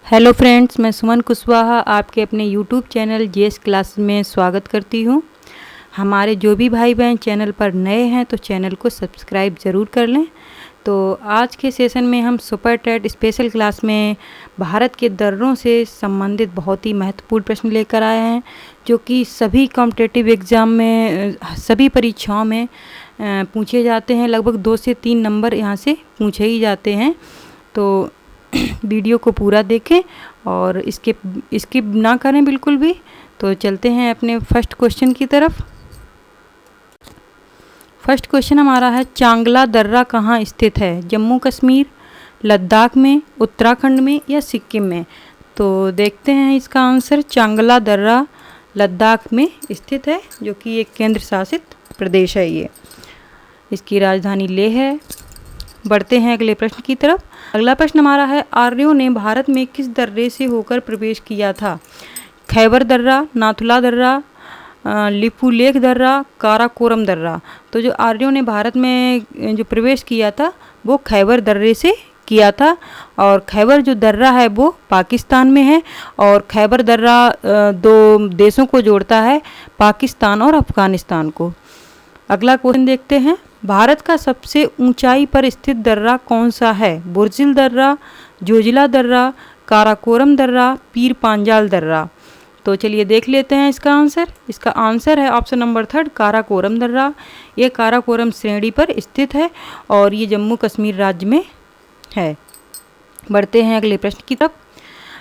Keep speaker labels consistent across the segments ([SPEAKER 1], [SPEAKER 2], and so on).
[SPEAKER 1] Hello friends, मैं सुमन कुशवाहा आपके अपने यूट्यूब चैनल जेएस क्लास में स्वागत करती हूँ। हमारे जो भी भाई बहन चैनल पर नए हैं तो चैनल को सब्सक्राइब ज़रूर कर लें। तो आज के सेशन में हम सुपर टेट स्पेशल क्लास में भारत के दर्रों से संबंधित बहुत ही महत्वपूर्ण प्रश्न लेकर आए हैं, जो कि सभी कॉम्पिटिटिव एग्ज़ाम में सभी परीक्षाओं में पूछे जाते हैं। लगभग 2 से 3 नंबर यहाँ से पूछे ही जाते हैं। तो वीडियो को पूरा देखें और स्किप ना करें बिल्कुल भी। तो चलते हैं अपने फर्स्ट क्वेश्चन की तरफ। फर्स्ट क्वेश्चन हमारा है, चांगला दर्रा कहाँ स्थित है? जम्मू कश्मीर, लद्दाख में, उत्तराखंड में या सिक्किम में? तो देखते हैं इसका आंसर। चांगला दर्रा लद्दाख में स्थित है, जो कि एक केंद्र शासित प्रदेश है। ये इसकी राजधानी लेह है। बढ़ते हैं अगले प्रश्न की तरफ। अगला प्रश्न हमारा है, आर्यों ने भारत में किस दर्रे से होकर प्रवेश किया था? खैबर दर्रा, नाथुला दर्रा, लिपुलेख दर्रा, काराकोरम दर्रा। तो जो आर्यों ने भारत में जो प्रवेश किया था वो खैबर दर्रे से किया था। और खैबर जो दर्रा है वो पाकिस्तान में है। और खैबर दर्रा 2 देशों को जोड़ता है, पाकिस्तान और अफगानिस्तान को। अगला क्वेश्चन देखते हैं, भारत का सबसे ऊंचाई पर स्थित दर्रा कौन सा है? बुर्जिल दर्रा, जोजिला दर्रा, काराकोरम दर्रा, पीर पांजाल दर्रा। तो चलिए देख लेते हैं इसका आंसर। इसका आंसर है ऑप्शन नंबर 3, काराकोरम दर्रा। ये काराकोरम श्रेणी पर स्थित है और ये जम्मू कश्मीर राज्य में है। बढ़ते हैं अगले प्रश्न की तरफ।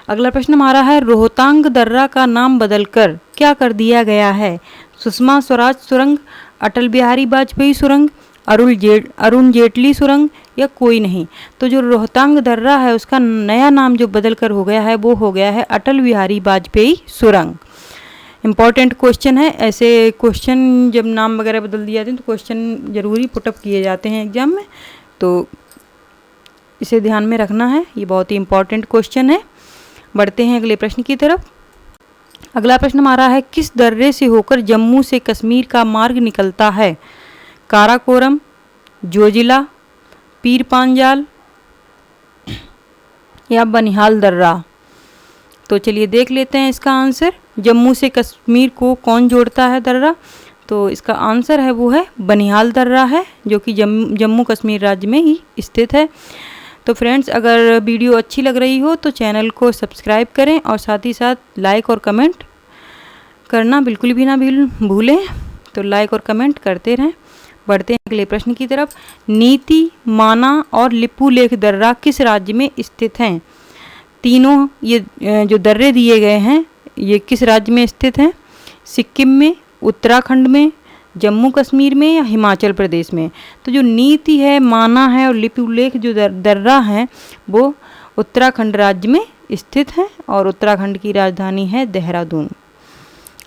[SPEAKER 1] अगला प्रश्न हमारा है, रोहतांग दर्रा का नाम बदलकर क्या कर दिया गया है? सुषमा स्वराज सुरंग, अटल बिहारी वाजपेयी सुरंग, अरुण जेटली सुरंग या कोई नहीं? तो जो रोहतांग दर्रा है उसका नया नाम जो बदलकर हो गया है वो हो गया है अटल बिहारी वाजपेयी सुरंग। इम्पॉर्टेंट क्वेश्चन है। ऐसे क्वेश्चन जब नाम वगैरह बदल दिए जाते हैं तो क्वेश्चन जरूरी पुटअप किए जाते हैं एग्जाम में, तो इसे ध्यान में रखना है। ये बहुत ही इम्पॉर्टेंट क्वेश्चन है। बढ़ते हैं अगले प्रश्न की तरफ। अगला प्रश्न हमारा है, किस दर्रे से होकर जम्मू से कश्मीर का मार्ग निकलता है? काराकोरम, जोजिला, पीर पांजाल या बनिहाल दर्रा? तो चलिए देख लेते हैं इसका आंसर। जम्मू से कश्मीर को कौन जोड़ता है दर्रा? तो इसका आंसर है वो है बनिहाल दर्रा है, जो कि जम्मू कश्मीर राज्य में ही स्थित है। तो फ्रेंड्स, अगर वीडियो अच्छी लग रही हो तो चैनल को सब्सक्राइब करें और साथ ही साथ लाइक और कमेंट करना बिल्कुल भी ना भूलें। तो लाइक और कमेंट करते रहें। बढ़ते हैं अगले प्रश्न की तरफ। नीति, माना और लिपुलेख दर्रा किस राज्य में स्थित हैं? तीनों ये जो दर्रे दिए गए हैं ये किस राज्य में स्थित हैं? सिक्किम में, उत्तराखंड में, जम्मू कश्मीर में या हिमाचल प्रदेश में? तो जो नीति है, माना है और लिपुलेख जो दर्रा है वो उत्तराखंड राज्य में स्थित है और उत्तराखंड की राजधानी है देहरादून।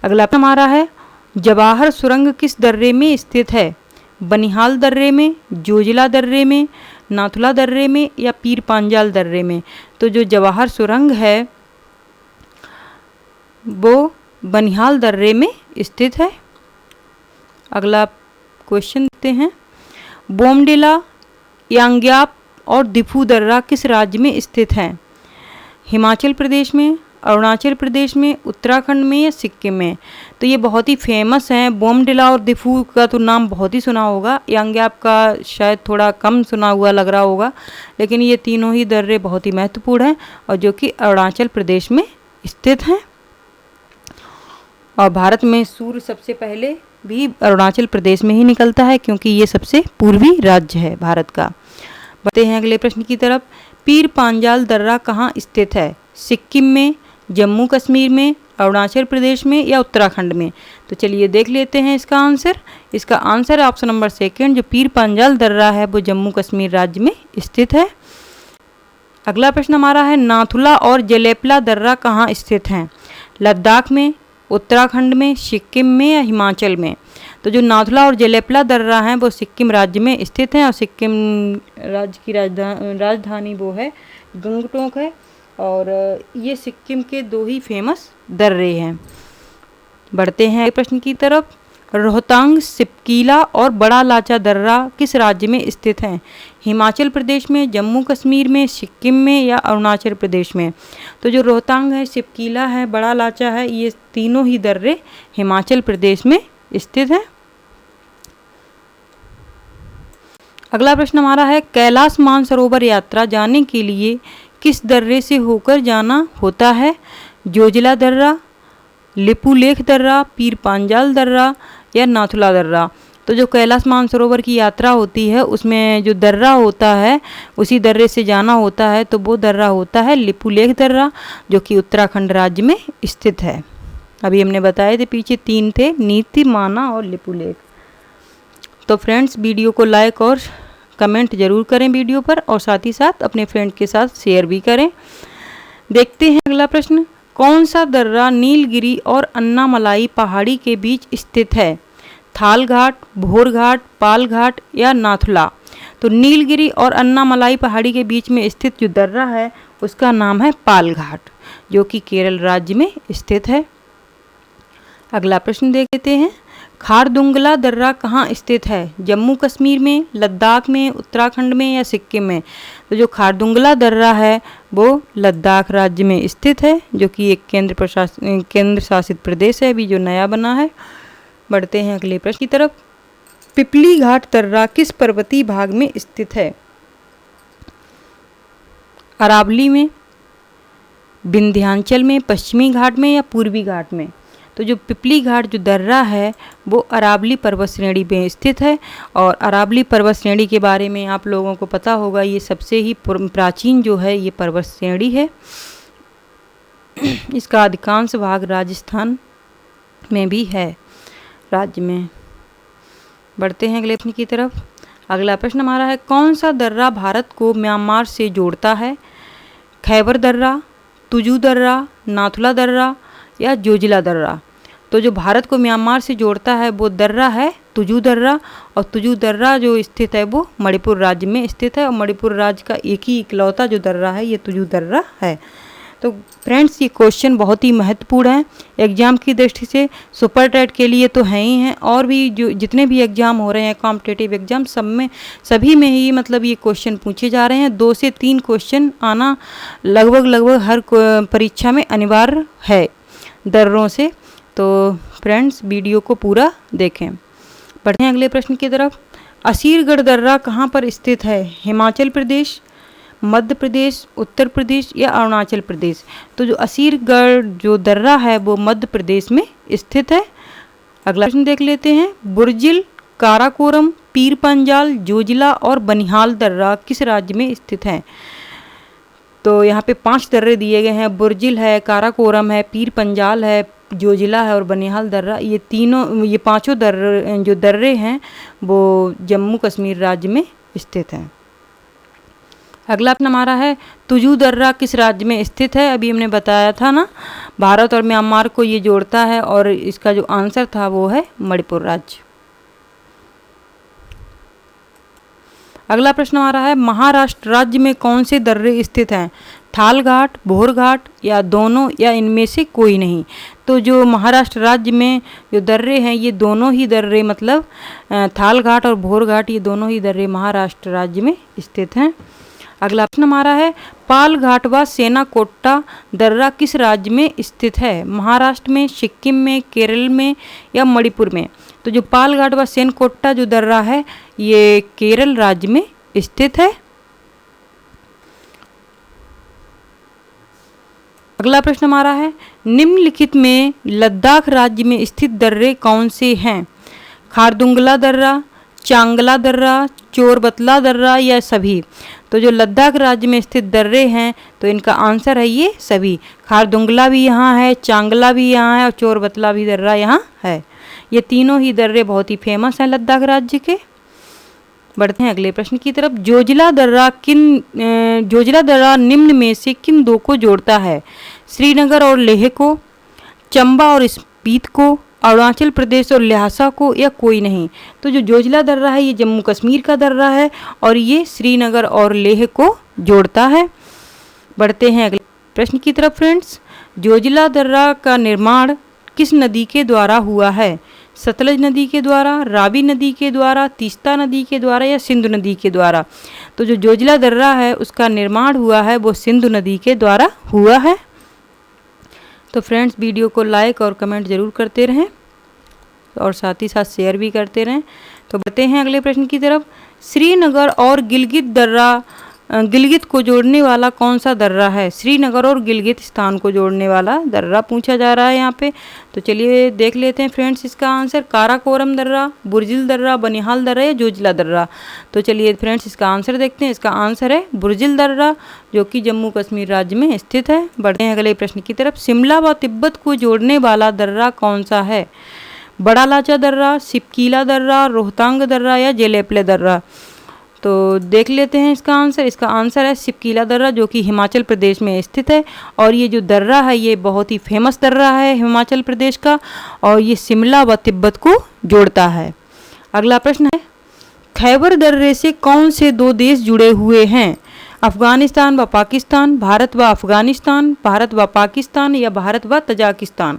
[SPEAKER 1] अगला हमारा है, जवाहर सुरंग किस दर्रे में स्थित है? बनिहाल दर्रे में, जोजिला दर्रे में, नाथुला दर्रे में या पीर पांजाल दर्रे में? तो जो जवाहर सुरंग है वो बनिहाल दर्रे में स्थित है। अगला क्वेश्चन देखते हैं, बोमडिला, यांग्याप और दिफू दर्रा किस राज्य में स्थित है? हिमाचल प्रदेश में, अरुणाचल प्रदेश में, उत्तराखंड में या सिक्किम में? तो ये बहुत ही फेमस हैं। बोमडिला और दिफू का तो नाम बहुत ही सुना होगा, यांग्याप का शायद थोड़ा कम सुना हुआ लग रहा होगा, लेकिन ये तीनों ही दर्रे बहुत ही महत्वपूर्ण हैं और जो कि अरुणाचल प्रदेश में स्थित हैं। और भारत में सूर्य सबसे पहले भी अरुणाचल प्रदेश में ही निकलता है, क्योंकि ये सबसे पूर्वी राज्य है भारत का। बढ़ते हैं अगले प्रश्न की तरफ। पीर पांजाल दर्रा कहाँ स्थित है? सिक्किम में, जम्मू कश्मीर में, अरुणाचल प्रदेश में या उत्तराखंड में? तो चलिए देख लेते हैं इसका आंसर। इसका आंसर है ऑप्शन नंबर 2, जो पीर पांजाल दर्रा है वो जम्मू कश्मीर राज्य में स्थित है। अगला प्रश्न हमारा है, नाथुला और जलेपला दर्रा कहाँ स्थित हैं? लद्दाख में, उत्तराखंड में, सिक्किम में या हिमाचल में? तो जो नाथुला और जलेपला दर्रा हैं वो सिक्किम राज्य में स्थित हैं और सिक्किम राज्य की राजधानी वो है गंगटोक है। और ये सिक्किम के 2 ही फेमस दर्रे हैं। बढ़ते हैं प्रश्न की तरफ। रोहतांग, सिपकीला और बड़ा लाचा दर्रा किस राज्य में स्थित हैं? हिमाचल प्रदेश में, जम्मू कश्मीर में, सिक्किम में या अरुणाचल प्रदेश में? तो जो रोहतांग है, सिपकीला है, बड़ा लाचा है, ये तीनों ही दर्रे हिमाचल प्रदेश में स्थित हैं। अगला प्रश्न हमारा है, कैलाश मानसरोवर यात्रा जाने के लिए किस दर्रे से होकर जाना होता है? जोजिला दर्रा, लिपुलेख दर्रा, पीर पांजाल दर्रा या नाथुला दर्रा? तो जो कैलाश मानसरोवर की यात्रा होती है उसमें जो दर्रा होता है उसी दर्रे से जाना होता है, तो वो दर्रा होता है लिपुलेख दर्रा, जो कि उत्तराखंड राज्य में स्थित है। अभी हमने बताए थे, पीछे 3 थे, नीति, माना और लिपुलेख। तो फ्रेंड्स, वीडियो को लाइक और कमेंट जरूर करें वीडियो पर, और साथ ही साथ अपने फ्रेंड के साथ शेयर भी करें। देखते हैं अगला प्रश्न, कौन सा दर्रा नीलगिरी और अन्नामलाई पहाड़ी के बीच स्थित है? थाल घाट, भोर घाट, पाल घाट या नाथुला? तो नीलगिरी और अन्नामलाई पहाड़ी के बीच में स्थित जो दर्रा है उसका नाम है पाल घाट, जो कि केरल राज्य में स्थित है। अगला प्रश्न देख लेते हैं, खारदुंगला दर्रा कहाँ स्थित है? जम्मू कश्मीर में, लद्दाख में, उत्तराखंड में या सिक्किम में? तो जो खारदुंगला दर्रा है वो लद्दाख राज्य में स्थित है, जो कि एक केंद्र शासित प्रदेश है, अभी जो नया बना है। बढ़ते हैं अगले प्रश्न की तरफ, पिपली घाट दर्रा किस पर्वतीय भाग में स्थित है? अरावली में, विंध्याचल में, पश्चिमी घाट में या पूर्वी घाट में? तो जो पिपली घाट जो दर्रा है वो अरावली पर्वत श्रेणी में स्थित है, और अरावली पर्वत श्रेणी के बारे में आप लोगों को पता होगा, ये सबसे ही प्राचीन जो है ये पर्वत श्रेणी है। इसका अधिकांश भाग राजस्थान में भी है, राज्य में। बढ़ते हैं अगले प्रश्न की तरफ। अगला प्रश्न हमारा है, कौन सा दर्रा भारत को म्यांमार से जोड़ता है? खैबर दर्रा, तुजू दर्रा, नाथुला दर्रा या जोजिला दर्रा? तो जो भारत को म्यांमार से जोड़ता है वो दर्रा है तुजू दर्रा, और तुजू दर्रा जो स्थित है वो मणिपुर राज्य में स्थित है, और मणिपुर राज्य का एक ही इकलौता जो दर्रा है ये तुजू दर्रा है। तो फ्रेंड्स, ये क्वेश्चन बहुत ही महत्वपूर्ण है एग्जाम की दृष्टि से, सुपर टेट के लिए तो है ही हैं, और भी जो जितने भी एग्जाम हो रहे हैं कॉम्पिटिटिव एग्जाम, सब में सभी में ही मतलब ये क्वेश्चन पूछे जा रहे हैं। 2 से 3 क्वेश्चन आना लगभग हर परीक्षा में अनिवार्य है दर्रों से। तो फ्रेंड्स, वीडियो को पूरा देखें। बढ़ते हैं अगले प्रश्न की तरफ, असीरगढ़ दर्रा कहाँ पर स्थित है? हिमाचल प्रदेश, मध्य प्रदेश, उत्तर प्रदेश या अरुणाचल प्रदेश? तो जो असीरगढ़ जो दर्रा है वो मध्य प्रदेश में स्थित है। अगला प्रश्न देख लेते हैं, बुर्जिल, काराकोरम, पीर पंजाल, जोजिला और बनिहाल दर्रा किस राज्य में स्थित हैं? तो यहाँ पे 5 दर्रे दिए गए हैं, बुर्जिल है, काराकोरम है, पीर पंजाल है, जोजिला है और बनिहाल दर्रा। ये पांचों दर्रे हैं वो जम्मू कश्मीर राज्य में स्थित हैं। अगला प्रश्न हमारा है, तुजू दर्रा किस राज्य में स्थित है? अभी हमने बताया था ना, भारत और म्यांमार को ये जोड़ता है, और इसका जो आंसर था वो है मणिपुर राज्य। अगला प्रश्न हमारा है, महाराष्ट्र राज्य में कौन से दर्रे स्थित हैं? थाल घाट, भोर घाट या दोनों या इनमें से कोई नहीं? तो जो महाराष्ट्र राज्य में जो दर्रे हैं ये दोनों ही दर्रे, मतलब थाल घाट और भोर घाट, ये दोनों ही दर्रे महाराष्ट्र राज्य में स्थित हैं। अगला प्रश्न हमारा है, पाल घाट व सेनाकोट्टा दर्रा किस राज्य में स्थित है? महाराष्ट्र में, सिक्किम में, केरल में या मणिपुर में? तो जो पाल घाट व सेनाकोट्टा जो दर्रा है ये केरल राज्य में स्थित है। अगला प्रश्न हमारा है, निम्नलिखित में लद्दाख राज्य में स्थित दर्रे कौन से हैं? खारदुंगला दर्रा, चांगला दर्रा, चोरबतला दर्रा या सभी? तो जो लद्दाख राज्य में स्थित दर्रे हैं तो इनका आंसर है ये सभी। खारदुंगला भी यहाँ है, चांगला भी यहाँ है और चोरबतला भी दर्रा यहाँ है। ये तीनों ही दर्रे बहुत ही फेमस हैं लद्दाख राज्य के। बढ़ते हैं अगले प्रश्न की तरफ, जोजिला दर्रा निम्न में से किन 2 को जोड़ता है? श्रीनगर और लेह को, चंबा और स्पीत को, अरुणाचल प्रदेश और ल्हासा को या कोई नहीं? तो जो जोजिला दर्रा है ये जम्मू कश्मीर का दर्रा है और ये श्रीनगर और लेह को जोड़ता है। बढ़ते हैं अगले प्रश्न की तरफ फ्रेंड्स, जोजिला दर्रा का निर्माण किस नदी के द्वारा हुआ है? सतलज नदी के द्वारा, रावी नदी के द्वारा, तीस्ता नदी के द्वारा या सिंधु नदी के द्वारा। तो जो जोजिला दर्रा है उसका निर्माण हुआ है वो सिंधु नदी के द्वारा हुआ है। तो फ्रेंड्स, वीडियो को लाइक और कमेंट ज़रूर करते रहें और साथ ही साथ शेयर भी करते रहें। तो बढ़ते हैं अगले प्रश्न की तरफ। श्रीनगर और गिलगित को जोड़ने वाला कौन सा दर्रा है? श्रीनगर और गिलगित स्थान को जोड़ने वाला दर्रा पूछा जा रहा है यहाँ पे। तो चलिए देख लेते हैं फ्रेंड्स इसका आंसर। काराकोरम दर्रा, बुर्जिल दर्रा, बनिहाल दर्रा या जोजिला दर्रा। तो चलिए फ्रेंड्स इसका आंसर देखते हैं। इसका आंसर है बुर्जिल दर्रा, जो कि जम्मू कश्मीर राज्य में स्थित है। बढ़ते हैं अगले प्रश्न की तरफ। शिमला व तिब्बत को जोड़ने वाला दर्रा कौन सा है? बड़ा लाचा दर्रा, सिपकीला दर्रा, रोहतांग दर्रा या जेलेपले दर्रा। तो देख लेते हैं इसका आंसर। इसका आंसर है सिपकीला दर्रा, जो कि हिमाचल प्रदेश में स्थित है। और ये जो दर्रा है ये बहुत ही फेमस दर्रा है हिमाचल प्रदेश का, और ये शिमला व तिब्बत को जोड़ता है। अगला प्रश्न है, खैबर दर्रे से कौन से दो देश जुड़े हुए हैं? अफगानिस्तान व पाकिस्तान, भारत व अफगानिस्तान, भारत व पाकिस्तान या भारत व तजाकिस्तान।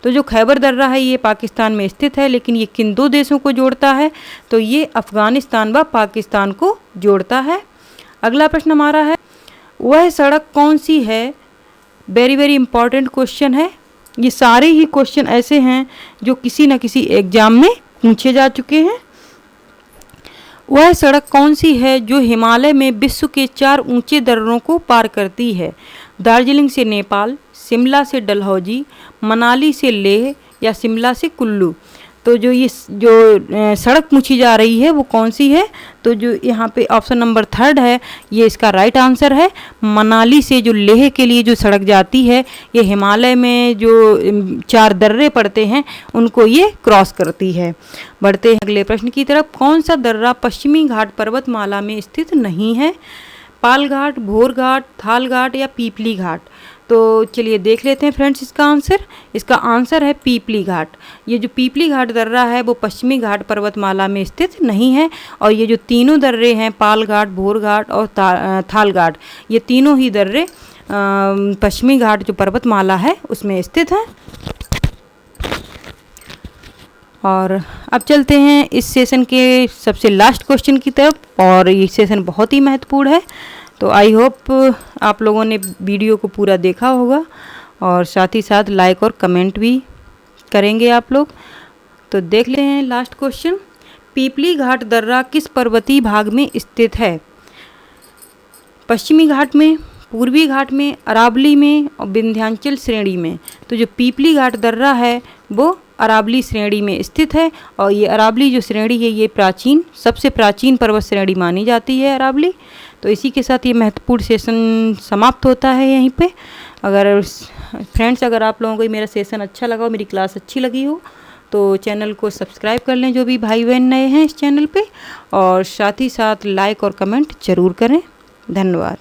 [SPEAKER 1] तो जो खैबर दर्रा है ये पाकिस्तान में स्थित है, लेकिन ये किन दो देशों को जोड़ता है? तो ये अफगानिस्तान व पाकिस्तान को जोड़ता है। अगला प्रश्न हमारा है, वह सड़क कौन सी है? वेरी वेरी इंपॉर्टेंट क्वेश्चन है। ये सारे ही क्वेश्चन ऐसे हैं जो किसी न किसी एग्जाम में पूछे जा चुके हैं। वह सड़क कौन सी है जो हिमालय में विश्व के 4 ऊंचे दर्रों को पार करती है? दार्जिलिंग से नेपाल, शिमला से डलहौजी, मनाली से लेह या शिमला से कुल्लू। तो जो सड़क पूछी जा रही है वो कौन सी है? तो जो यहाँ पे ऑप्शन नंबर 3 है ये इसका राइट आंसर है। मनाली से जो लेह के लिए जो सड़क जाती है ये हिमालय में जो 4 दर्रे पड़ते हैं उनको ये क्रॉस करती है। बढ़ते हैं अगले प्रश्न की तरफ। कौन सा दर्रा पश्चिमी घाट पर्वतमाला में स्थित नहीं है? पाल घाट, भोर घाट, थाल घाट या पीपली घाट। तो चलिए देख लेते हैं फ्रेंड्स इसका आंसर। इसका आंसर है पीपली घाट। ये जो पीपली घाट दर्रा है वो पश्चिमी घाट पर्वतमाला में स्थित नहीं है, और ये जो तीनों दर्रे हैं पाल घाट, भोर घाट और थाल घाट, ये तीनों ही दर्रे पश्चिमी घाट जो पर्वतमाला है उसमें स्थित हैं। और अब चलते हैं इस सेशन के सबसे लास्ट क्वेश्चन की तरफ, और ये सेशन बहुत ही महत्वपूर्ण है। तो आई होप आप लोगों ने वीडियो को पूरा देखा होगा और साथ ही साथ लाइक और कमेंट भी करेंगे आप लोग। तो देख लेते हैं लास्ट क्वेश्चन। पीपली घाट दर्रा किस पर्वतीय भाग में स्थित है? पश्चिमी घाट में, पूर्वी घाट में, अरावली में और विंध्याचल श्रेणी में। तो जो पीपली घाट दर्रा है वो अरावली श्रेणी में स्थित है, और ये अरावली जो श्रेणी है ये सबसे प्राचीन पर्वत श्रेणी मानी जाती है अरावली। तो इसी के साथ ये महत्वपूर्ण सेशन समाप्त होता है यहीं पे। अगर फ्रेंड्स आप लोगों को मेरा सेशन अच्छा लगा हो, मेरी क्लास अच्छी लगी हो, तो चैनल को सब्सक्राइब कर लें जो भी भाई बहन नए हैं इस चैनल पे, और साथ ही साथ लाइक और कमेंट ज़रूर करें। धन्यवाद।